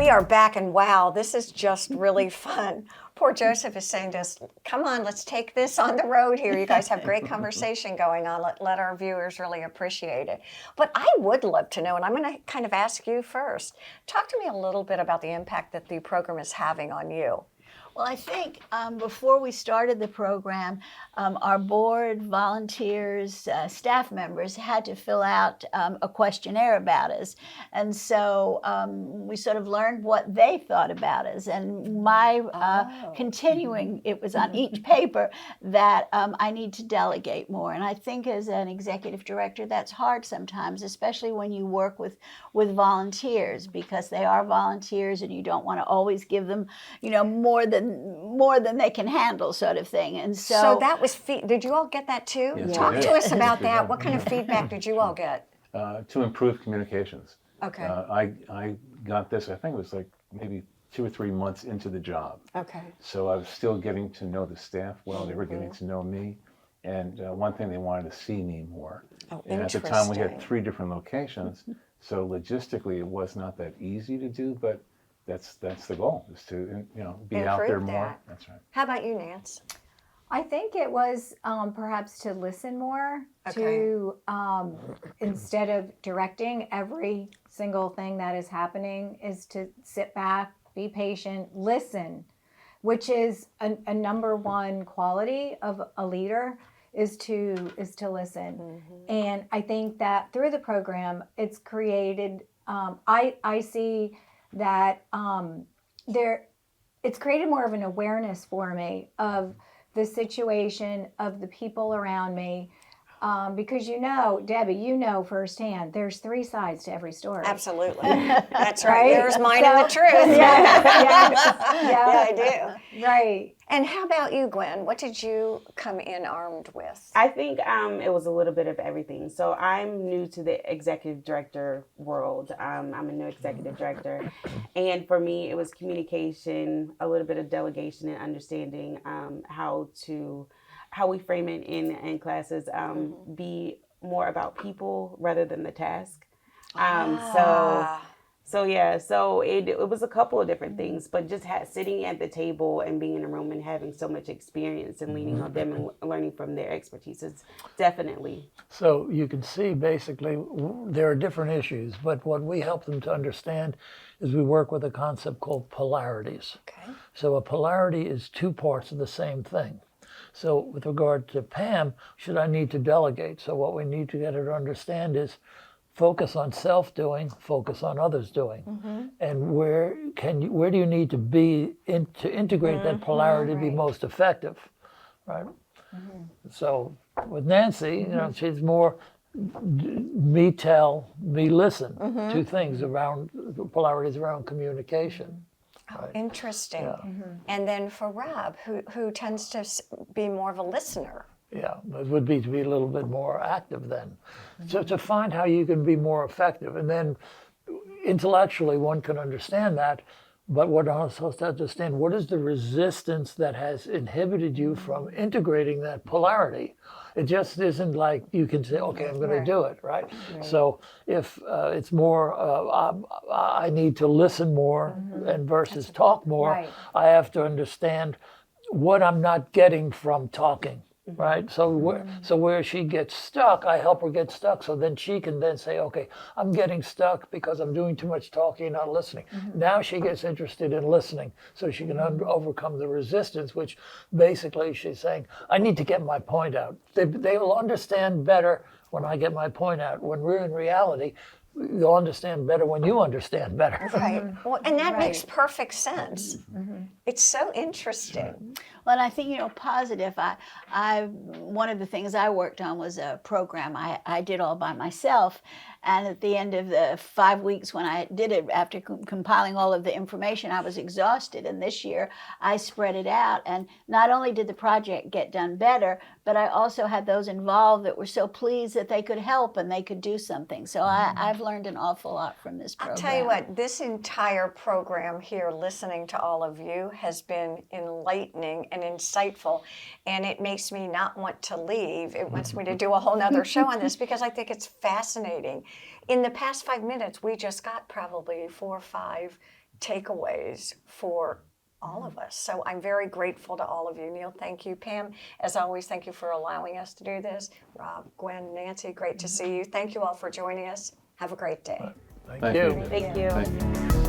we are back, and wow, this is just really fun. Poor Joseph is saying to us, come on, let's take this on the road here. You guys have great conversation going on. Let our viewers really appreciate it. But I would love to know, and I'm going to kind of ask you first. Talk to me a little bit about the impact that the program is having on you. Well, I think before we started the program, our board, volunteers, staff members had to fill out a questionnaire about us. And so we sort of learned what they thought about us. And my continuing, it was on each paper, that I need to delegate more. And I think as an executive director, that's hard sometimes, especially when you work with volunteers, because they are volunteers and you don't want to always give them, more than they can handle, sort of thing. And so that was did you all get that too? Yes, Talk to us about that. What kind of feedback did you all get? To improve communications. Okay. I got this, I think it was like maybe 2 or 3 months into the job. Okay. So I was still getting to know the staff well. They were getting to know me. And one thing, they wanted to see me more. Oh, and at the time we had 3 different locations. So logistically it was not that easy to do, but that's the goal, is to be out there more. That's right. How about you, Nance? I think it was perhaps to listen more, to instead of directing every single thing that is happening, is to sit back, be patient, listen, which is a number one quality of a leader, is to listen. Mm-hmm. And I think that through the program, it's created, I see that it's created more of an awareness for me of the situation, of the people around me, because Debi, firsthand, there's 3 sides to every story. Absolutely. That's right. Yours, mine, and the truth. Yeah, I do. Right. And how about you, Gwen? What did you come in armed with? I think it was a little bit of everything. So I'm new to the executive director world. I'm a new executive director. And for me, it was communication, a little bit of delegation, and understanding how we frame it in classes, be more about people rather than the task. So it was a couple of different things, but just sitting at the table and being in a room and having so much experience and leaning on them and learning from their expertise is definitely. So you can see basically there are different issues, but what we help them to understand is we work with a concept called polarities. Okay. So a polarity is 2 parts of the same thing. So with regard to Pam, should I need to delegate? So what we need to get her to understand is focus on self-doing, focus on others doing. Mm-hmm. And where do you need to be to integrate that polarity to be most effective, right? Mm-hmm. So with Nancy, she's more me tell, me listen, 2 things around polarities around communication. Oh, right. Interesting. Yeah. Mm-hmm. And then for Rob, who tends to be more of a listener. Yeah, it would be to be a little bit more active then. Mm-hmm. So to find how you can be more effective. And then intellectually one can understand that, but one also has to understand what is the resistance that has inhibited you from integrating that polarity. It just isn't like you can say, okay, I'm going to do it, right? So if it's more, I need to listen more and versus talk more, I have to understand what I'm not getting from talking. Right, so where she gets stuck, I help her get stuck, so then she can then say, okay, I'm getting stuck because I'm doing too much talking and not listening. Now she gets interested in listening, so she can overcome the resistance, which basically she's saying, I need to get my point out. They will understand better when I get my point out. When we're in reality, you'll understand better when you understand better. Right. Well, and that makes perfect sense. It's so interesting. Well, and I think, positive. One of the things I worked on was a program I did all by myself. And at the end of the 5 weeks when I did it, after compiling all of the information, I was exhausted. And this year I spread it out. And not only did the project get done better, but I also had those involved that were so pleased that they could help and they could do something. So I've learned an awful lot from this program. I'll tell you what, this entire program here, listening to all of you, has been enlightening and insightful. And it makes me not want to leave. It wants me to do a whole nother show on this because I think it's fascinating. In the past 5 minutes, we just got probably 4 or 5 takeaways for all of us. So I'm very grateful to all of you. Neil, thank you. Pam, as always, thank you for allowing us to do this. Rob, Gwen, Nancy, great to see you. Thank you all for joining us. Have a great day. Thank you. Thank you. Thank you.